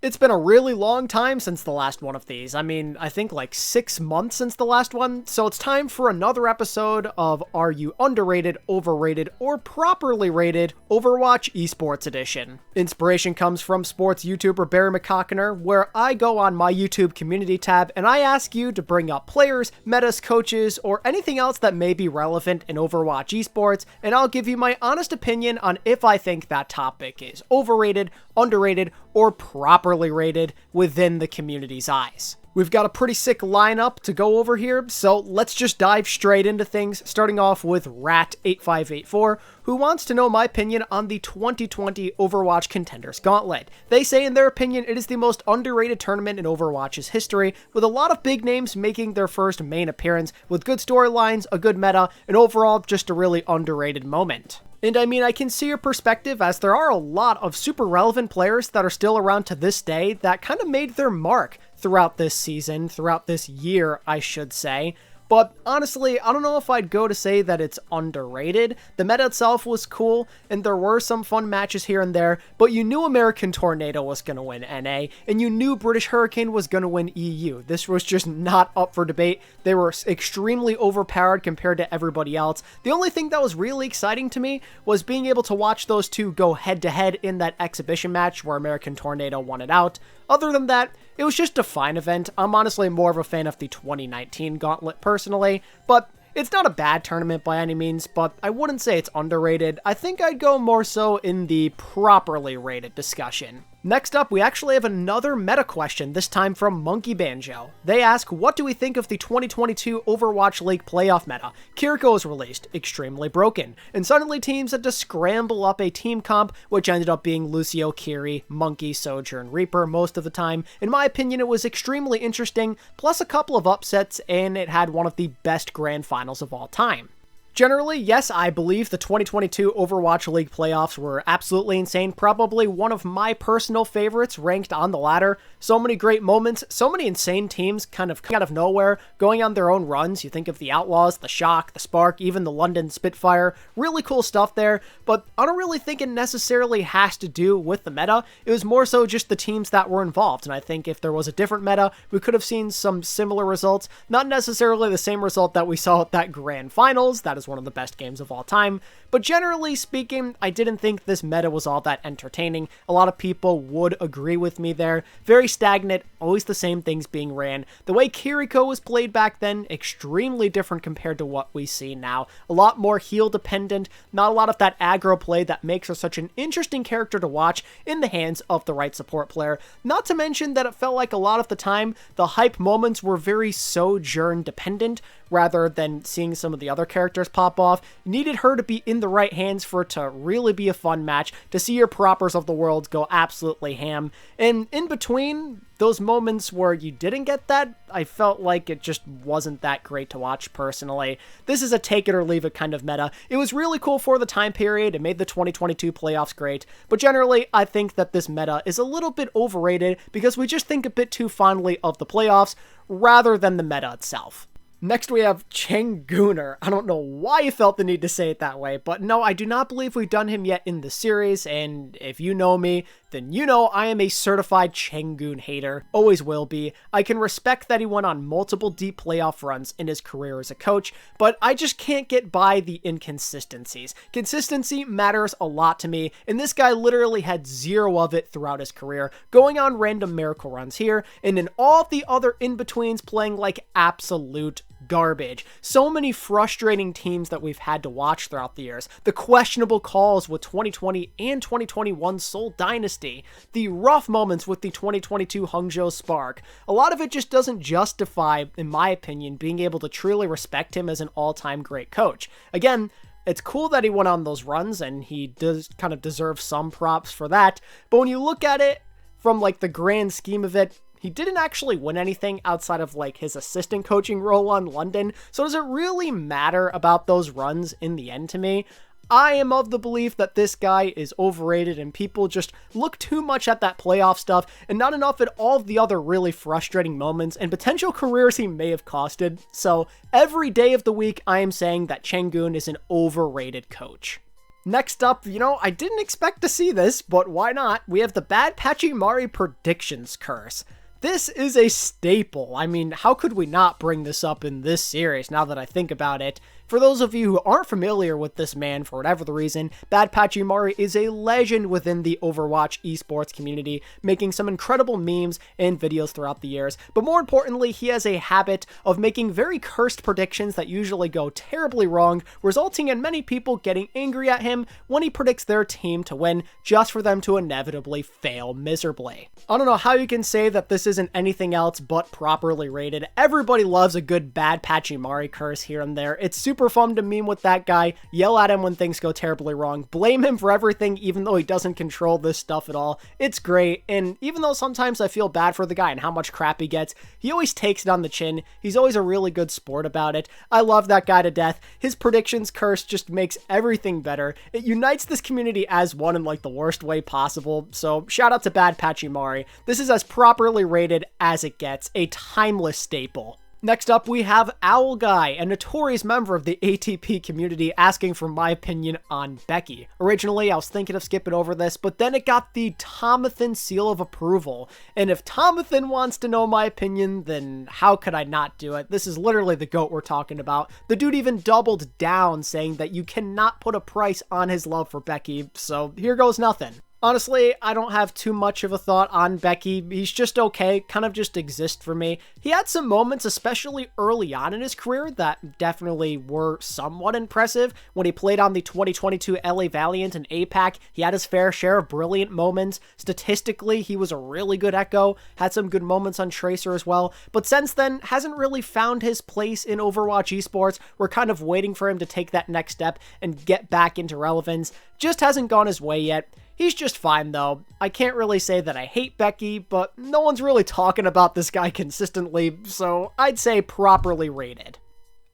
It's been a really long time since the last one of these. I mean, I think like 6 months since the last one, so it's time for another episode of Are You Underrated, Overrated, or Properly Rated Overwatch Esports Edition. Inspiration comes from sports YouTuber Barry McCockiner, where I go on my YouTube community tab and I ask you to bring up players, metas, coaches, or anything else that may be relevant in Overwatch Esports, and I'll give you my honest opinion on if I think that topic is overrated, underrated, or properly rated within the community's eyes. We've got a pretty sick lineup to go over here, so let's just dive straight into things, starting off with Rat8584, who wants to know my opinion on the 2020 Overwatch Contenders Gauntlet. They say in their opinion it is the most underrated tournament in Overwatch's history, with a lot of big names making their first main appearance, with good storylines, a good meta, and overall just a really underrated moment. And I mean, I can see your perspective, as there are a lot of super relevant players that are still around to this day that kind of made their mark throughout this season, throughout this year, I should say. But honestly, I don't know if I'd go to say that it's underrated. The meta itself was cool, and there were some fun matches here and there, but you knew American Tornado was going to win NA, and you knew British Hurricane was going to win EU. This was just not up for debate. They were extremely overpowered compared to everybody else. The only thing that was really exciting to me was being able to watch those two go head-to-head in that exhibition match where American Tornado won it out. Other than that, it was just a fine event. I'm honestly more of a fan of the 2019 Gauntlet personally, but it's not a bad tournament by any means, but I wouldn't say it's underrated. I think I'd go more so in the properly rated discussion. Next up, we actually have another meta question, this time from Monkey Banjo. They ask, what do we think of the 2022 Overwatch League playoff meta? Kiriko was released, extremely broken, and suddenly teams had to scramble up a team comp, which ended up being Lucio, Kiri, Monkey, Sojourn, Reaper most of the time. In my opinion, it was extremely interesting, plus a couple of upsets, and it had one of the best grand finals of all time. Generally, yes, I believe the 2022 Overwatch League playoffs were absolutely insane, probably one of my personal favorites ranked on the ladder. So many great moments, so many insane teams kind of out of nowhere, going on their own runs. You think of the Outlaws, the Shock, the Spark, even the London Spitfire. Really cool stuff there, but I don't really think it necessarily has to do with the meta. It was more so just the teams that were involved, and I think if there was a different meta, we could have seen some similar results. Not necessarily the same result that we saw at that grand finals. That is one of the best games of all time, but generally speaking, I didn't think this meta was all that entertaining. A lot of people would agree with me there. Very stagnant, always the same things being ran. The way Kiriko was played back then, extremely different compared to what we see now. A lot more heal dependent, not a lot of that aggro play that makes her such an interesting character to watch in the hands of the right support player. Not to mention that it felt like a lot of the time, the hype moments were very Sojourn dependent, rather than seeing some of the other characters pop off. You needed her to be in the right hands for it to really be a fun match, to see your propers of the world go absolutely ham. And in between those moments where you didn't get that, I felt like it just wasn't that great to watch personally. This is a take it or leave it kind of meta. It was really cool for the time period. It made the 2022 playoffs great, but generally I think that this meta is a little bit overrated because we just think a bit too fondly of the playoffs rather than the meta itself. Next we have Changgooner. I don't know why you felt the need to say it that way, but no, I do not believe we've done him yet in the series, and if you know me, then you know I am a certified Changgoon hater. Always will be. I can respect that he went on multiple deep playoff runs in his career as a coach, but I just can't get by the inconsistencies. Consistency matters a lot to me, and this guy literally had zero of it throughout his career, going on random miracle runs here, and in all the other in-betweens playing like absolute garbage. So many frustrating teams that we've had to watch throughout the years. The questionable calls with 2020 and 2021 Seoul Dynasty. The rough moments with the 2022 Hangzhou Spark. A lot of it just doesn't justify, in my opinion, being able to truly respect him as an all-time great coach. Again, it's cool that he went on those runs, and he does kind of deserve some props for that, but when you look at it from like the grand scheme of it, he didn't actually win anything outside of like his assistant coaching role on London, so does it really matter about those runs in the end to me? I am of the belief that this guy is overrated and people just look too much at that playoff stuff and not enough at all of the other really frustrating moments and potential careers he may have costed. So every day of the week, I am saying that Changgoon is an overrated coach. Next up, I didn't expect to see this, but why not? We have the Badpachimari Predictions Curse. This is a staple. I mean, how could we not bring this up in this series now that I think about it? For those of you who aren't familiar with this man for whatever the reason, Badpachimari is a legend within the Overwatch esports community, making some incredible memes and videos throughout the years. But more importantly, he has a habit of making very cursed predictions that usually go terribly wrong, resulting in many people getting angry at him when he predicts their team to win, just for them to inevitably fail miserably. I don't know how you can say that this isn't anything else but properly rated. Everybody loves a good Badpachimari curse here and there. It's super fun to meme with that guy, yell at him when things go terribly wrong, blame him for everything even though he doesn't control this stuff at all. It's great, and even though sometimes I feel bad for the guy and how much crap he gets, he always takes it on the chin. He's always a really good sport about it. I love that guy to death. His predictions curse just makes everything better. It unites this community as one in like the worst way possible, so shout out to Badpachimari. This is as properly rated as it gets, a timeless staple. Next up, we have Owl Guy, a notorious member of the ATP community, asking for my opinion on Becky. Originally, I was thinking of skipping over this, but then it got the Tomathan seal of approval. And if Tomathan wants to know my opinion, then how could I not do it? This is literally the GOAT we're talking about. The dude even doubled down, saying that you cannot put a price on his love for Becky, so here goes nothing. Honestly, I don't have too much of a thought on Becky. He's just okay, kind of just exists for me. He had some moments, especially early on in his career, that definitely were somewhat impressive. When he played on the 2022 LA Valiant and APAC, he had his fair share of brilliant moments. Statistically, he was a really good Echo, had some good moments on Tracer as well, but since then, hasn't really found his place in Overwatch esports. We're kind of waiting for him to take that next step and get back into relevance. Just hasn't gone his way yet. He's just fine, though. I can't really say that I hate Becky, but no one's really talking about this guy consistently, so I'd say properly rated.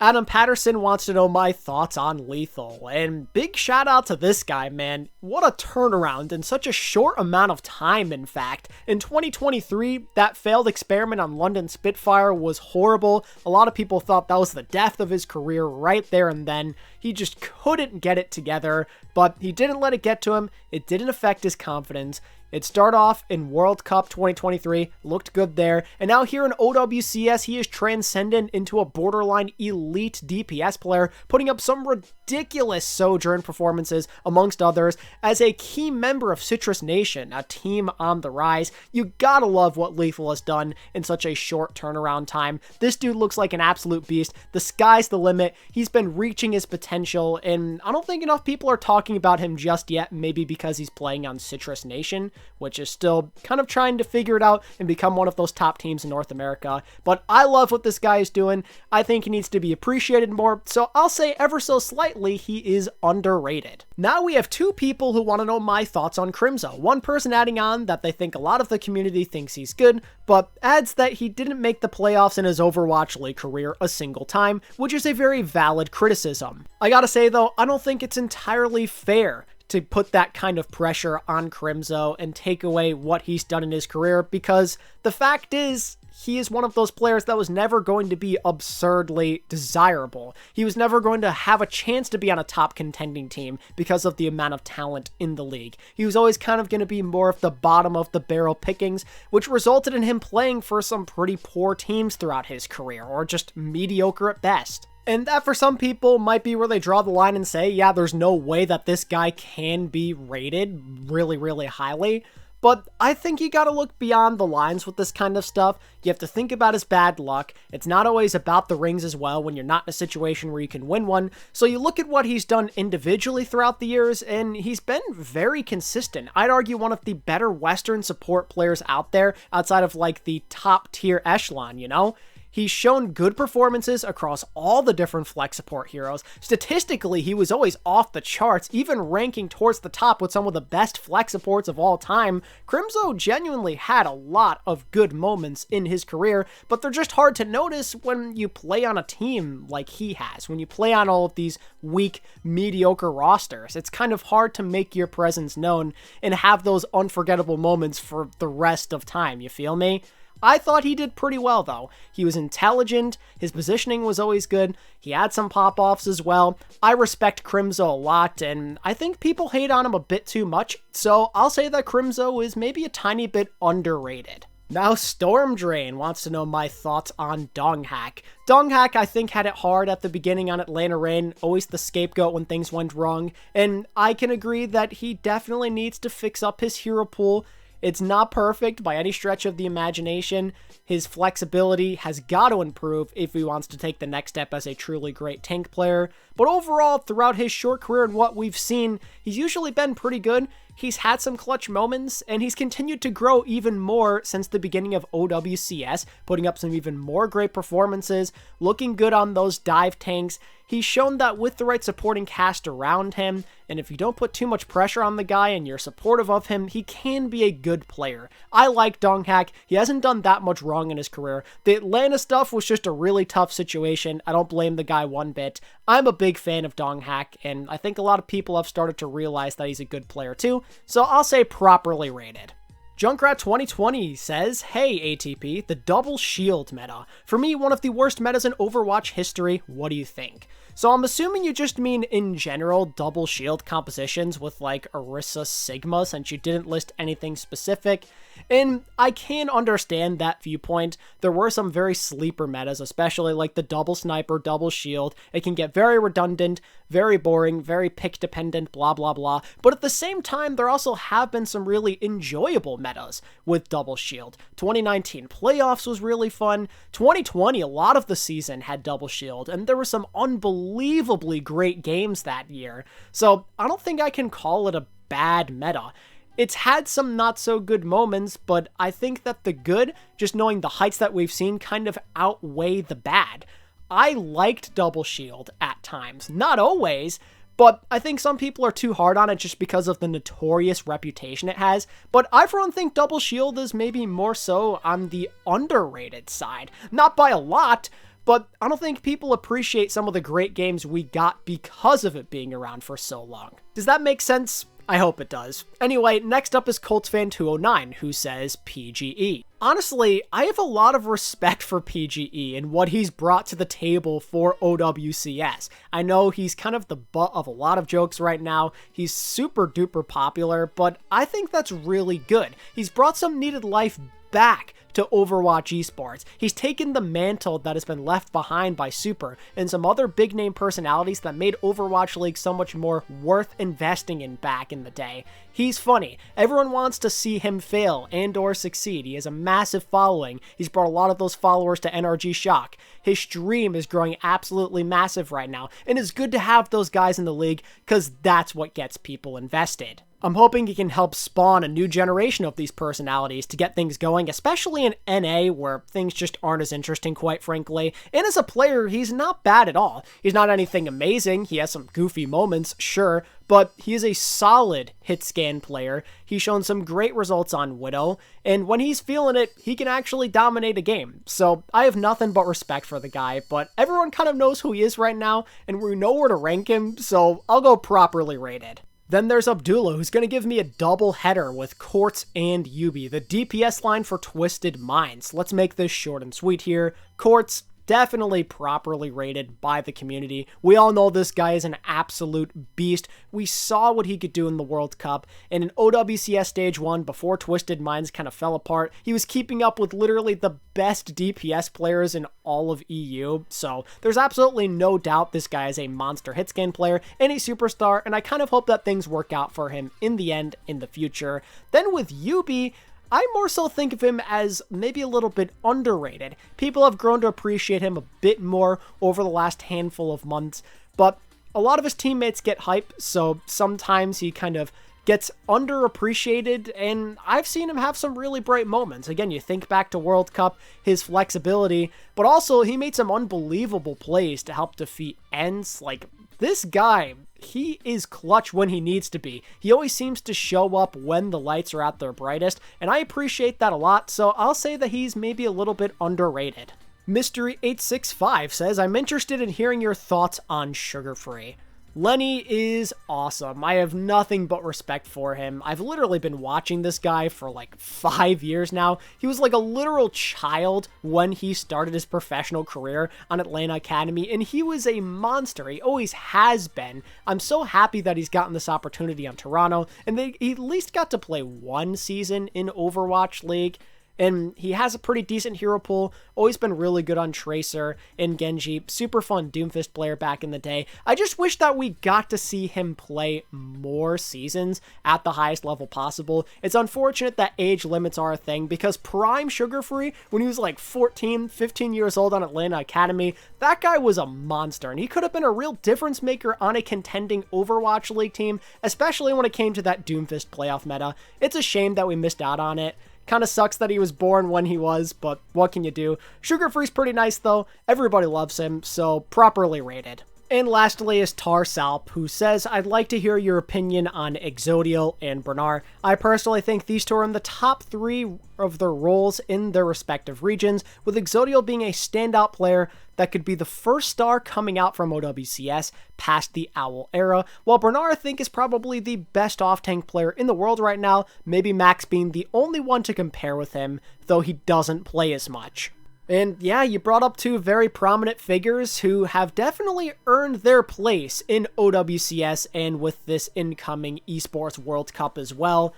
Adam Patterson wants to know my thoughts on Lethal, and big shout out to this guy, man. What a turnaround in such a short amount of time, in fact. In 2023, that failed experiment on London Spitfire was horrible. A lot of people thought that was the death of his career right there and then. He just couldn't get it together, but he didn't let it get to him. It didn't affect his confidence. It started off in World Cup 2023, looked good there, and now here in OWCS, he is transcendent into a borderline elite DPS player, putting up some ridiculous Sojourn performances, amongst others, as a key member of Citrus Nation, a team on the rise. You gotta love what Lethal has done in such a short turnaround time. This dude looks like an absolute beast. The sky's the limit. He's been reaching his potential, and I don't think enough people are talking about him just yet, maybe because he's playing on Citrus Nation, which is still kind of trying to figure it out and become one of those top teams in North America. But I love what this guy is doing. I think he needs to be appreciated more, so I'll say ever so slightly he is underrated. Now we have two people who want to know my thoughts on Crimzo. One person adding on that they think a lot of the community thinks he's good, but adds that he didn't make the playoffs in his Overwatch League career a single time, which is a very valid criticism. I gotta say though, I don't think it's entirely fair to put that kind of pressure on Crimzo and take away what he's done in his career, because the fact is, he is one of those players that was never going to be absurdly desirable. He was never going to have a chance to be on a top contending team because of the amount of talent in the league. He was always kind of going to be more of the bottom of the barrel pickings, which resulted in him playing for some pretty poor teams throughout his career, or just mediocre at best. And that for some people might be where they draw the line and say, yeah, there's no way that this guy can be rated really, really highly. But I think you gotta look beyond the lines with this kind of stuff. You have to think about his bad luck. It's not always about the rings as well when you're not in a situation where you can win one. So you look at what he's done individually throughout the years, and he's been very consistent. I'd argue one of the better Western support players out there, outside of like the top tier echelon, you know? He's shown good performances across all the different flex support heroes. Statistically, he was always off the charts, even ranking towards the top with some of the best flex supports of all time. Crimzo genuinely had a lot of good moments in his career, but they're just hard to notice when you play on a team like he has, when you play on all of these weak, mediocre rosters. It's kind of hard to make your presence known and have those unforgettable moments for the rest of time, you feel me? I thought he did pretty well, though. He was intelligent, his positioning was always good, he had some pop-offs as well. I respect Crimzo a lot, and I think people hate on him a bit too much, so I'll say that Crimzo is maybe a tiny bit underrated. Now, Storm Drain wants to know my thoughts on Donghak. Donghak, I think, had it hard at the beginning on Atlanta Reign, always the scapegoat when things went wrong, and I can agree that he definitely needs to fix up his hero pool. It's not perfect by any stretch of the imagination. His flexibility has got to improve if he wants to take the next step as a truly great tank player. But overall, throughout his short career and what we've seen, he's usually been pretty good. He's had some clutch moments, and he's continued to grow even more since the beginning of OWCS, putting up some even more great performances, looking good on those dive tanks. He's shown that with the right supporting cast around him, and if you don't put too much pressure on the guy and you're supportive of him, he can be a good player. I like Donghak. He hasn't done that much wrong in his career. The Atlanta stuff was just a really tough situation. I don't blame the guy one bit. I'm a big fan of Donghak, and I think a lot of people have started to realize that he's a good player too, so I'll say properly rated. Junkrat 2020 says, "Hey ATP, the double shield meta. For me, one of the worst metas in Overwatch history. What do you think?" So I'm assuming you just mean in general double shield compositions with like Orisa Sigma, since you didn't list anything specific. And I can understand that viewpoint. There were some very sleeper metas, especially like the double sniper, double shield. It can get very redundant, very boring, very pick dependent, blah blah blah. But at the same time, there also have been some really enjoyable metas with double shield. 2019 playoffs was really fun. 2020, a lot of the season had double shield, and there were some unbelievably great games that year. So I don't think I can call it a bad meta. It's had some not so good moments, but I think that the good, just knowing the heights that we've seen, kind of outweigh the bad. I liked double shield at times, not always, but I think some people are too hard on it just because of the notorious reputation it has. But I for one think double shield is maybe more so on the underrated side. Not by a lot, but I don't think people appreciate some of the great games we got because of it being around for so long. Does that make sense? I hope it does. Anyway, next up is ColtsFan209, who says PGE. Honestly, I have a lot of respect for PGE and what he's brought to the table for OWCS. I know he's kind of the butt of a lot of jokes right now. He's super duper popular, but I think that's really good. He's brought some needed life back to Overwatch esports. He's taken the mantle that has been left behind by Super and some other big name personalities that made Overwatch League so much more worth investing in back in the day. He's funny. Everyone wants to see him fail and or succeed. He has a massive following. He's brought a lot of those followers to NRG Shock. His stream is growing absolutely massive right now, and it's good to have those guys in the league because that's what gets people invested. I'm hoping he can help spawn a new generation of these personalities to get things going, especially in NA, where things just aren't as interesting, quite frankly. And as a player, he's not bad at all. He's not anything amazing. He has some goofy moments, sure, but he is a solid hit scan player. He's shown some great results on Widow, and when he's feeling it, he can actually dominate a game. So I have nothing but respect for the guy, but everyone kind of knows who he is right now, and we know where to rank him, so I'll go properly rated. Then there's Abdullah, who's going to give me a double header with Quartz and Youbi, the DPS line for Twisted Minds. Let's make this short and sweet here. Quartz, definitely properly rated by the community. We all know this guy is an absolute beast. We saw what he could do in the World Cup, and in OWCS Stage 1, before Twisted Minds kind of fell apart, he was keeping up with literally the best DPS players in all of EU, so there's absolutely no doubt this guy is a monster hitscan player and a superstar, and I kind of hope that things work out for him in the end, in the future. Then with Youbi, I more so think of him as maybe a little bit underrated. People have grown to appreciate him a bit more over the last handful of months, but a lot of his teammates get hype, so sometimes he kind of gets underappreciated, and I've seen him have some really bright moments. Again, you think back to World Cup, his flexibility, but also he made some unbelievable plays to help defeat Ents. Like, this guy, he is clutch when he needs to be. He always seems to show up when the lights are at their brightest, and I appreciate that a lot, so I'll say that he's maybe a little bit underrated. Mystery865 says, I'm interested in hearing your thoughts on Sugarfree. Lenny is awesome. I have nothing but respect for him. I've literally been watching this guy for like 5 years now. He was like a literal child when he started his professional career on Atlanta Academy, and he was a monster. He always has been. I'm so happy that he's gotten this opportunity on Toronto, and he at least got to play one season in Overwatch League. And he has a pretty decent hero pool, always been really good on Tracer and Genji, super fun Doomfist player back in the day. I just wish that we got to see him play more seasons at the highest level possible. It's unfortunate that age limits are a thing, because prime Sugarfree, when he was like 14, 15 years old on Atlanta Academy, that guy was a monster, and he could have been a real difference maker on a contending Overwatch League team, especially when it came to that Doomfist playoff meta. It's a shame that we missed out on it. Kind of sucks that he was born when he was, but what can you do? Sugarfree's pretty nice though. Everybody loves him, so properly rated. And lastly is Tarsalp, who says, I'd like to hear your opinion on Xzodyal and Bernar. I personally think these two are in the top 3 of their roles in their respective regions, with Xzodyal being a standout player that could be the first star coming out from OWCS past the OWL era, while Bernar I think is probably the best off-tank player in the world right now, maybe Max being the only one to compare with him, though he doesn't play as much. And yeah, you brought up 2 very prominent figures who have definitely earned their place in OWCS and with this incoming Esports World Cup as well.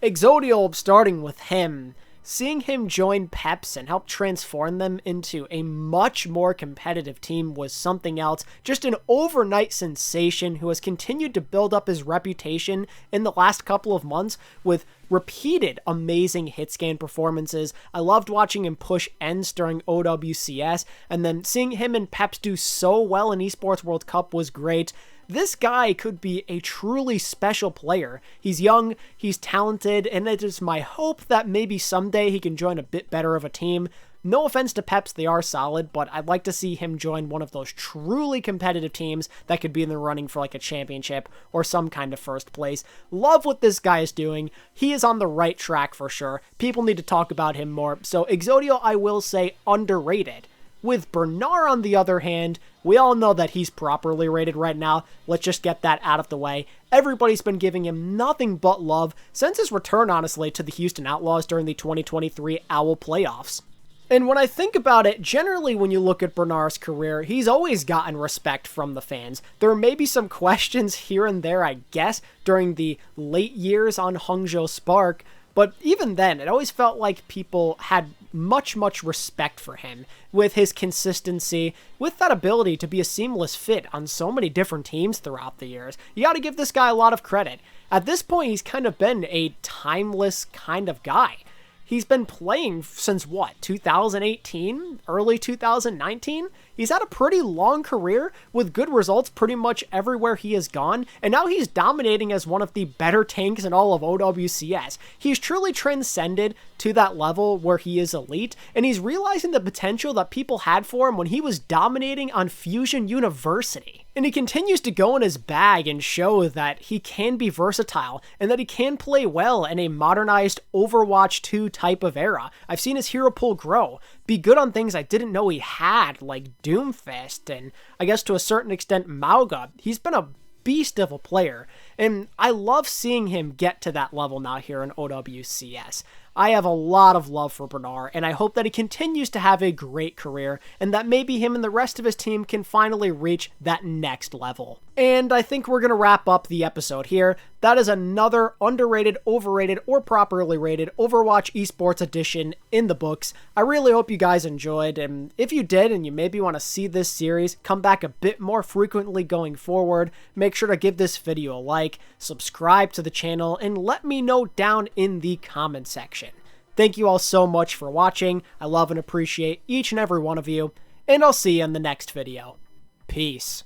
Xzodyal, starting with him, seeing him join Peps and help transform them into a much more competitive team was something else. Just an overnight sensation who has continued to build up his reputation in the last couple of months with repeated amazing hit scan performances. I loved watching him push ends during OWCS, and then seeing him and Peps do so well in Esports World Cup was great. This guy could be a truly special player. He's young, he's talented, and it is my hope that maybe someday he can join a bit better of a team. No offense to Peps, they are solid, but I'd like to see him join one of those truly competitive teams that could be in the running for like a championship or some kind of first place. Love what this guy is doing. He is on the right track for sure. People need to talk about him more. So Xzodyal, I will say, underrated. With Bernar, on the other hand, we all know that he's properly rated right now. Let's just get that out of the way. Everybody's been giving him nothing but love since his return, honestly, to the Houston Outlaws during the 2023 OWL playoffs. And when I think about it, generally when you look at Bernar's career, he's always gotten respect from the fans. There may be some questions here and there, I guess, during the late years on Hangzhou Spark, but even then, it always felt like people had much respect for him with his consistency, with that ability to be a seamless fit on so many different teams throughout the years. You got to give this guy a lot of credit. At this point, he's kind of been a timeless kind of guy. He's been playing since what, 2018? Early 2019? He's had a pretty long career with good results pretty much everywhere he has gone, and now he's dominating as one of the better tanks in all of OWCS. He's truly transcended to that level where he is elite, and he's realizing the potential that people had for him when he was dominating on Fusion University. And he continues to go in his bag and show that he can be versatile and that he can play well in a modernized Overwatch 2 type of era. I've seen his hero pool grow, be good on things I didn't know he had, like Doomfist and I guess to a certain extent Mauga. He's been a beast of a player, and I love seeing him get to that level now here in OWCS. I have a lot of love for Bernar, and I hope that he continues to have a great career, and that maybe him and the rest of his team can finally reach that next level. And I think we're going to wrap up the episode here. That is another underrated, overrated, or properly rated Overwatch Esports edition in the books. I really hope you guys enjoyed, and if you did and you maybe want to see this series come back a bit more frequently going forward, make sure to give this video a like, subscribe to the channel, and let me know down in the comment section. Thank you all so much for watching. I love and appreciate each and every one of you, and I'll see you in the next video. Peace.